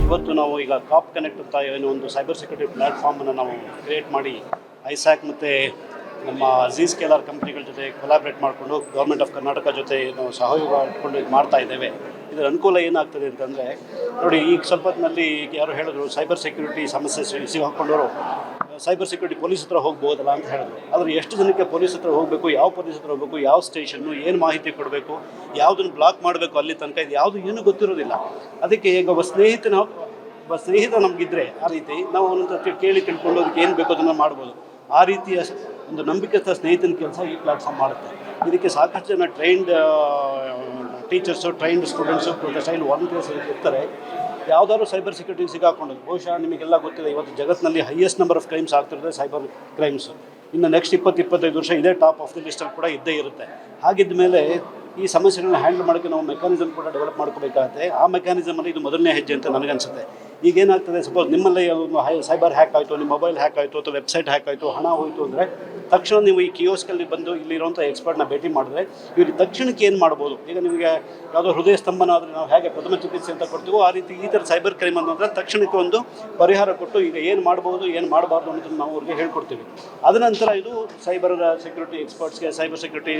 ಇವತ್ತು ನಾವು ಈಗ ಕಾಪ್ ಕನೆಕ್ಟ್ ಅಂತ ಏನೋ ಒಂದು ಸೈಬರ್ ಸೆಕ್ಯೂರಿಟಿ ಪ್ಲ್ಯಾಟ್ಫಾರ್ಮನ್ನು ನಾವು ಕ್ರಿಯೇಟ್ ಮಾಡಿ ಐಸ್ಯಾಕ್ ಮತ್ತು ನಮ್ಮ Zscaler ಕಂಪ್ನಿಗಳ ಜೊತೆ ಕೊಲಾಬ್ರೇಟ್ ಮಾಡಿಕೊಂಡು ಗೌರ್ಮೆಂಟ್ ಆಫ್ ಕರ್ನಾಟಕ ಜೊತೆ ನಾವು ಸಹಯೋಗ ಇಟ್ಕೊಂಡು ಇದು ಮಾಡ್ತಾ ಇದ್ದೇವೆ. ಇದರ ಅನುಕೂಲ ಏನಾಗ್ತದೆ ಅಂತಂದರೆ ನೋಡಿ, ಈಗ ಸ್ವಲ್ಪ ಹೊತ್ತಿನಲ್ಲಿ ಯಾರು ಹೇಳಿದ್ರು ಸೈಬರ್ ಸೆಕ್ಯೂರಿಟಿ ಸಮಸ್ಯೆ ಸಿಗಾಕೊಂಡವರು ಸೈಬರ್ ಸೆಕ್ಯೂರಿಟಿ ಪೊಲೀಸ್ ಹತ್ರ ಹೋಗ್ಬೋದಲ್ಲ ಅಂತ ಹೇಳಿದ್ರು. ಆದರೆ ಎಷ್ಟು ಜನಕ್ಕೆ ಪೊಲೀಸ್ ಹತ್ರ ಹೋಗಬೇಕು, ಯಾವ ಪೊಲೀಸ್ ಹತ್ರ ಹೋಗಬೇಕು, ಯಾವ ಸ್ಟೇಷನ್ನು, ಏನು ಮಾಹಿತಿ ಕೊಡಬೇಕು, ಯಾವುದನ್ನು ಬ್ಲಾಕ್ ಮಾಡಬೇಕು, ಅಲ್ಲಿ ತನಕ ಇದು ಯಾವುದು ಏನೂ ಗೊತ್ತಿರೋದಿಲ್ಲ. ಅದಕ್ಕೆ ಈಗ ಒಬ್ಬ ಸ್ನೇಹಿತ ನಮಗಿದ್ರೆ ಆ ರೀತಿ ನಾವು ಅವನಂತ ಕೇಳಿ ತಿಳ್ಕೊಂಡು ಅದಕ್ಕೆ ಏನು ಬೇಕೋ ಅದನ್ನು ಮಾಡ್ಬೋದು. ಆ ರೀತಿಯ ಒಂದು ನಂಬಿಕೆಸ್ಥ ಸ್ನೇಹಿತನ ಕೆಲಸ ಈ ಪ್ಲ್ಯಾಟ್ಫಾರ್ಮ್ ಮಾಡುತ್ತೆ. ಇದಕ್ಕೆ ಸಾಕಷ್ಟು ಜನ trained teachers, trained students, trained volunteers ಇರ್ತಾರೆ. ಯಾವುದಾದ್ರು ಸೈಬರ್ ಸೆಕ್ಯೂರಿಟಿ ಸಿಗಾಕೊಂಡದ್ದು ಬಹುಶಃ ನಿಮಗೆಲ್ಲ ಗೊತ್ತಿದೆ, ಇವತ್ತು ಜಗತ್ತಿನಲ್ಲಿ ಹೈಯೆಸ್ಟ್ ನಂಬರ್ ಆಫ್ ಕ್ರೈಮ್ಸ್ ಆಗ್ತಿರೋದೇ ಸೈಬರ್ ಕ್ರೈಮ್ಸು. ಇನ್ನು ನೆಕ್ಸ್ಟ್ 20-25 ವರ್ಷ ಇದೇ ಟಾಪ್ ಆಫ್ ದಿ ಲಿಸ್ಟಲ್ಲಿ ಕೂಡ ಇದ್ದೇ ಇರುತ್ತೆ. ಹಾಗಿದ್ದ ಮೇಲೆ ಈ ಸಮಸ್ಯೆಗಳನ್ನ ಹ್ಯಾಂಡಲ್ ಮಾಡೋಕ್ಕೆ ನಾವು ಮೆಕ್ಯಾನಿಸಮ್ ಕೂಡ ಡೆವಲಪ್ ಮಾಡ್ಕೋಬೇಕಾಗುತ್ತೆ. ಆ ಮೆಕ್ಯಾನಿಸಮಲ್ಲಿ ಇದು ಮೊದಲನೇ ಹೆಜ್ಜೆ ಅಂತ ನನಗನ್ಸುತ್ತೆ. ಈಗೇನಾಗ್ತದೆ, ಸಪೋಸ್ ನಿಮ್ಮಲ್ಲೇ ಒಂದು ಸೈಬರ್ ಹ್ಯಾಕ್ ಆಯಿತು, ನಿಮ್ಮ ಮೊಬೈಲ್ ಹ್ಯಾಕ್ ಆಯಿತು ಅಥವಾ ವೆಬ್ಸೈಟ್ ಹ್ಯಾಕ್ ಆಯಿತು, ಹಣ ಹೋಯಿತು ಅಂದರೆ ತಕ್ಷಣ ನೀವು ಈ ಕಿಯೋಸ್ಕಲ್ಲಿ ಬಂದು ಇಲ್ಲಿರುವಂಥ ಎಕ್ಸ್ಪರ್ಟ್ನ ಭೇಟಿ ಮಾಡಿದ್ರೆ ಇವ್ರಿಗೆ ತಕ್ಷಣಕ್ಕೆ ಏನು ಮಾಡ್ಬೋದು. ಈಗ ನಿಮಗೆ ಯಾವುದೋ ಹೃದಯ ಸ್ತಂಭನ ಆದರೆ ನಾವು ಹೇಗೆ ಪ್ರಥಮ ಚಿಕಿತ್ಸೆ ಅಂತ ಕೊಡ್ತೀವೋ ಆ ರೀತಿ ಈ ಥರ ಸೈಬರ್ ಕ್ರೈಮ್ ಅನ್ನೋದ್ರೆ ತಕ್ಷಣಕ್ಕೆ ಒಂದು ಪರಿಹಾರ ಕೊಟ್ಟು ಈಗ ಏನು ಮಾಡ್ಬೋದು, ಏನು ಮಾಡಬಾರ್ದು ಅನ್ನೋದನ್ನು ನಾವು ಅವ್ರಿಗೆ ಹೇಳ್ಕೊಡ್ತೀವಿ. ಅದನಂತರ ಇದು ಸೈಬರ್ ಸೆಕ್ಯೂರಿಟಿ ಎಕ್ಸ್ಪರ್ಟ್ಸ್ಗೆ, ಸೈಬರ್ ಸೆಕ್ಯೂರಿಟಿ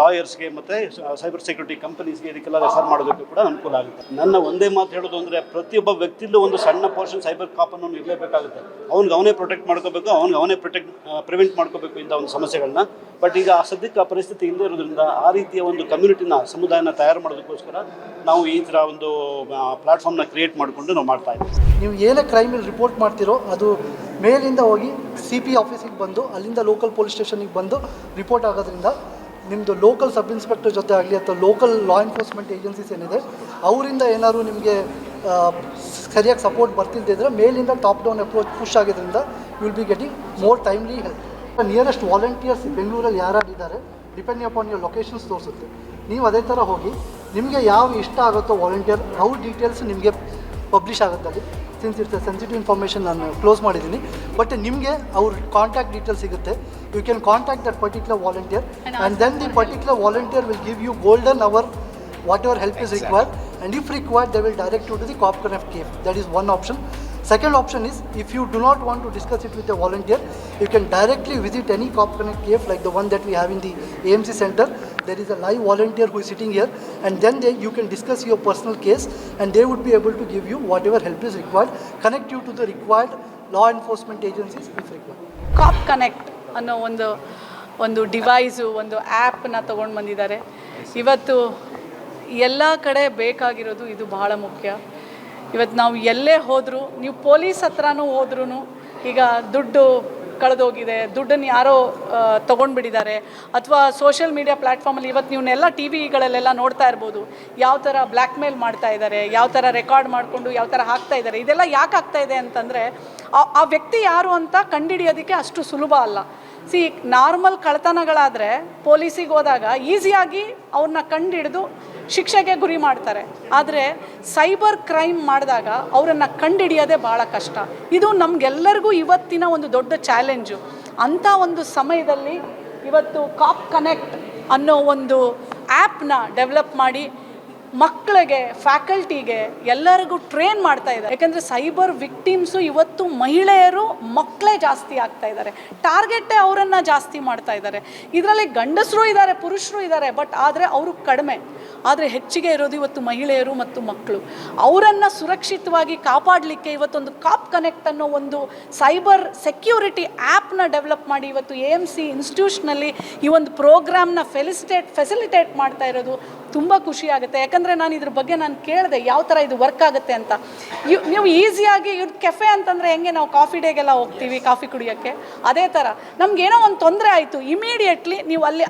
ಲಾಯರ್ಸ್ಗೆ ಮತ್ತು ಸೈಬರ್ ಸೆಕ್ಯೂರಿಟಿ ಕಂಪನೀಸ್ಗೆ ಇದಕ್ಕೆಲ್ಲ ರೆಫರ್ ಮಾಡೋದಕ್ಕೆ ಕೂಡ ಅನುಕೂಲ ಆಗುತ್ತೆ. ನನ್ನ ಒಂದೇ ಮಾತು ಹೇಳೋದು ಅಂದರೆ ಪ್ರತಿಯೊಬ್ಬ ವ್ಯಕ್ತಿಯಲ್ಲೂ ಒಂದು ಸಣ್ಣ ಪೋರ್ಷನ್ ಸೈಬರ್ ಕಾಪನ್ನು ಇರಲೇಬೇಕಾಗುತ್ತೆ. ಅವನೇ ಪ್ರೊಟೆಕ್ಟ್ ಮಾಡ್ಕೋಬೇಕು, ಅವನೇ ಪ್ರಿವೆಂಟ್ ಮಾಡ್ಕೋಬೇಕು ಇಂಥ ಒಂದು ಸಮಸ್ಯೆಗಳನ್ನ. ಬಟ್ ಈಗ ಸದ್ಯಕ್ಕೆ ಆ ಪರಿಸ್ಥಿತಿ ಇಲ್ಲದೇ ಇರೋದ್ರಿಂದ ಆ ರೀತಿಯ ಒಂದು ಕಮ್ಯುನಿಟಿನ, ಸಮುದಾಯನ ತಯಾರು ಮಾಡೋದಕ್ಕೋಸ್ಕರ ನಾವು ಈ ಥರ ಒಂದು ಪ್ಲ್ಯಾಟ್ಫಾರ್ಮ್ನ ಕ್ರಿಯೇಟ್ ಮಾಡಿಕೊಂಡು ನಾವು ಮಾಡ್ತಾ ಇದ್ದೀವಿ. ನೀವು ಏನೇ ಕ್ರೈಮಲ್ಲಿ ರಿಪೋರ್ಟ್ ಮಾಡ್ತಿರೋ ಅದು ಮೇಲಿಂದ ಹೋಗಿ CP ಆಫೀಸಿಗೆ ಬಂದು ಅಲ್ಲಿಂದ ಲೋಕಲ್ ಪೊಲೀಸ್ ಸ್ಟೇಷನಿಗೆ ಬಂದು ರಿಪೋರ್ಟ್ ಆಗೋದ್ರಿಂದ ನಿಮ್ಮದು ಲೋಕಲ್ ಸಬ್ ಇನ್ಸ್ಪೆಕ್ಟರ್ ಜೊತೆ ಆಗಲಿ ಅಥವಾ ಲೋಕಲ್ ಲಾ ಎನ್ಫೋರ್ಸ್ಮೆಂಟ್ ಏಜೆನ್ಸೀಸ್ ಏನಿದೆ ಅವರಿಂದ ಏನಾದ್ರು ನಿಮಗೆ ಸರಿಯಾಗಿ ಸಪೋರ್ಟ್ ಬರ್ತಿದ್ದಿದ್ರೆ ಮೇಲಿಂದ ಟಾಪ್ ಡೌನ್ ಅಪ್ರೋಚ್ ಪುಷ್ ಆಗಿದ್ದರಿಂದ you will be getting more timely help. Nearest volunteers ಬೆಂಗಳೂರಲ್ಲಿ ಯಾರಿದ್ದಾರೆ ಡಿಪೆಂಡಿಂಗ್ ಅಪಾನ್ ಯುವರ್ ಲೊಕೇಶನ್ಸ್ ತೋರಿಸುತ್ತೆ. ನೀವು ಅದೇ ಥರ ಹೋಗಿ ನಿಮಗೆ ಯಾವ ಇಷ್ಟ ಆಗುತ್ತೋ ವಾಲಂಟಿಯರ್ ಅವ್ರ ಡೀಟೇಲ್ಸ್ ನಿಮಗೆ ಪಬ್ಲಿಷ್ ಆಗುತ್ತೆ. ಅಲ್ಲಿ ಸಿನ್ಸ್ ಇಟ್ಸ್ ಸೆನ್ಸಿಟಿವ್ ಇನ್ಫಾರ್ಮೇಷನ್ ನಾನು ಕ್ಲೋಸ್ ಮಾಡಿದ್ದೀನಿ, ಬಟ್ ನಿಮಗೆ ಅವ್ರ ಕಾಂಟ್ಯಾಕ್ಟ್ ಡೀಟೇಲ್ಸ್ ಸಿಗುತ್ತೆ. You can contact that particular volunteer and then the particular volunteer will give you golden hour whatever help is required, and if required they will direct you to the Cop Connect cave. That is one option. Second option is, if you do not want to discuss it with a volunteer, you can directly visit any Cop Connect cave like the one that we have in the AMC center. There is a live volunteer who is sitting here, and then you can discuss your personal case and they would be able to give you whatever help is required, connect you to the required law enforcement agencies if required. Cop Connect ಅನ್ನೋ ಒಂದು device, ಒಂದು ಆ್ಯಪನ್ನ ತೊಗೊಂಡು ಬಂದಿದ್ದಾರೆ. ಇವತ್ತು ಎಲ್ಲ ಕಡೆ ಬೇಕಾಗಿರೋದು ಇದು ಬಹಳ ಮುಖ್ಯ. ಇವತ್ತು ನಾವು ಎಲ್ಲೇ ಹೋದರೂ, ನೀವು ಪೊಲೀಸ್ ಹತ್ರನೂ ಹೋದ್ರೂ ಈಗ ದುಡ್ಡು ಕಳೆದೋಗಿದೆ, ದುಡ್ಡನ್ನು ಯಾರೋ ತೊಗೊಂಡ್ಬಿಟ್ಟಿದ್ದಾರೆ, ಅಥವಾ ಸೋಷಿಯಲ್ ಮೀಡಿಯಾ ಪ್ಲ್ಯಾಟ್ಫಾರ್ಮಲ್ಲಿ ಇವತ್ತು ನೀವನ್ನೆಲ್ಲ TVಗಳಲ್ಲೆಲ್ಲ ನೋಡ್ತಾ ಇರ್ಬೋದು, ಯಾವ ಥರ ಬ್ಲ್ಯಾಕ್ ಮೇಲ್ ಮಾಡ್ತಾ ಇದ್ದಾರೆ, ಯಾವ ಥರ ರೆಕಾರ್ಡ್ ಮಾಡಿಕೊಂಡು ಯಾವ ಥರ ಹಾಕ್ತಾ ಇದ್ದಾರೆ. ಇದೆಲ್ಲ ಯಾಕೆ ಆಗ್ತಾ ಇದೆ ಅಂತಂದರೆ ಆ ವ್ಯಕ್ತಿ ಯಾರು ಅಂತ ಕಂಡುಹಿಡಿಯೋದಕ್ಕೆ ಅಷ್ಟು ಸುಲಭ ಅಲ್ಲ. ನಾರ್ಮಲ್ ಕಳ್ಳತನಗಳಾದರೆ ಪೊಲೀಸಿಗೆ ಹೋದಾಗ ಈಸಿಯಾಗಿ ಅವ್ರನ್ನ ಕಂಡುಹಿಡಿದು ಶಿಕ್ಷೆಗೆ ಗುರಿ ಮಾಡ್ತಾರೆ. ಆದರೆ ಸೈಬರ್ ಕ್ರೈಮ್ ಮಾಡಿದಾಗ ಅವರನ್ನು ಕಂಡುಹಿಡಿಯೋದೇ ಭಾಳ ಕಷ್ಟ. ಇದು ನಮಗೆಲ್ಲರಿಗೂ ಇವತ್ತಿನ ಒಂದು ದೊಡ್ಡ ಚಾಲೆಂಜು. ಅಂಥ ಒಂದು ಸಮಯದಲ್ಲಿ ಇವತ್ತು ಕಾಪ್ ಕನೆಕ್ಟ್ ಅನ್ನೋ ಒಂದು ಆ್ಯಪ್ನ ಡೆವಲಪ್ ಮಾಡಿ ಮಕ್ಕಳಿಗೆ, ಫ್ಯಾಕಲ್ಟಿಗೆ ಎಲ್ಲರಿಗೂ ಟ್ರೈನ್ ಮಾಡ್ತಾ ಇದ್ದಾರೆ. ಯಾಕೆಂದರೆ ಸೈಬರ್ ವಿಕ್ಟಿಮ್ಸು ಇವತ್ತು ಮಹಿಳೆಯರು, ಮಕ್ಕಳೇ ಜಾಸ್ತಿ ಆಗ್ತಾ ಇದ್ದಾರೆ. ಟಾರ್ಗೆಟೇ ಅವರನ್ನು ಜಾಸ್ತಿ ಮಾಡ್ತಾ ಇದ್ದಾರೆ. ಇದರಲ್ಲಿ ಗಂಡಸರು ಇದ್ದಾರೆ, ಪುರುಷರು ಇದ್ದಾರೆ, ಬಟ್ ಆದರೆ ಅವರು ಕಡಿಮೆ. ಆದರೆ ಹೆಚ್ಚಿಗೆ ಇರೋದು ಇವತ್ತು ಮಹಿಳೆಯರು ಮತ್ತು ಮಕ್ಕಳು. ಅವರನ್ನು ಸುರಕ್ಷಿತವಾಗಿ ಕಾಪಾಡಲಿಕ್ಕೆ ಇವತ್ತೊಂದು ಕಾಪ್ ಕನೆಕ್ಟ್ ಅನ್ನೋ ಒಂದು ಸೈಬರ್ ಸೆಕ್ಯೂರಿಟಿ ಆ್ಯಪ್ನ ಡೆವಲಪ್ ಮಾಡಿ ಇವತ್ತು AMC ಇನ್ಸ್ಟಿಟ್ಯೂಷನಲ್ಲಿ ಈ ಒಂದು ಪ್ರೋಗ್ರಾಮ್ನ ಫೆಸಿಲಿಟೇಟ್ ಮಾಡ್ತಾ ಇರೋದು ತುಂಬ ಖುಷಿಯಾಗುತ್ತೆ. ಯಾಕಂದರೆ ನಾನು ಇದ್ರ ಬಗ್ಗೆ ಕೇಳಿದೆ ಯಾವ ಥರ ಇದು ವರ್ಕ್ ಆಗುತ್ತೆ ಅಂತ. ನೀವು ಈಸಿಯಾಗಿ ಇವ್ರ ಕೆಫೆ ಅಂತಂದರೆ ಹೆಂಗೆ ನಾವು ಕಾಫಿ ಡೇಗೆಲ್ಲ ಹೋಗ್ತೀವಿ ಕಾಫಿ ಕುಡಿಯೋಕ್ಕೆ, ಅದೇ ಥರ ನಮಗೇನೋ ಒಂದು ತೊಂದರೆ ಆಯಿತು, ಇಮಿಡಿಯೇಟ್ಲಿ ನೀವು ಅಲ್ಲಿ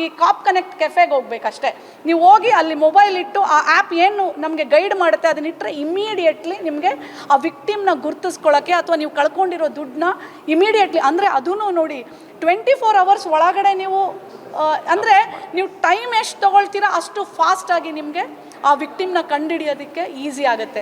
ಈ ಕಾಪ್ ಕನೆಕ್ಟ್ ಕೆಫೆಗೆ ಹೋಗ್ಬೇಕಷ್ಟೇ. ನೀವು ಹೋಗಿ ಅಲ್ಲಿ ಮೊಬೈಲ್ ಇಟ್ಟು ಆ ಆ್ಯಪ್ ಏನು ನಮಗೆ ಗೈಡ್ ಮಾಡುತ್ತೆ ಅದನ್ನಿಟ್ಟರೆ ಇಮಿಡಿಯೇಟ್ಲಿ ನಿಮಗೆ ಆ ವಿಕ್ಟಿಮ್ನ ಗುರ್ತಿಸ್ಕೊಳ್ಳೋಕ್ಕೆ ಅಥವಾ ನೀವು ಕಳ್ಕೊಂಡಿರೋ ದುಡ್ಡನ್ನ ಇಮಿಡಿಯೇಟ್ಲಿ, ಅಂದರೆ ಅದೂ ನೋಡಿ 24 hours ಒಳಗಡೆ ನೀವು ಅಂದರೆ ನೀವು ಟೈಮ್ ಎಷ್ಟು ತೊಗೊಳ್ತೀರಾ ಅಷ್ಟು ಫಾಸ್ಟಾಗಿ ನಿಮಗೆ ಆ ವಿಕ್ಟಿಮ್ನ ಕಂಡುಹಿಡಿಯೋದಕ್ಕೆ ಈಸಿ ಆಗುತ್ತೆ.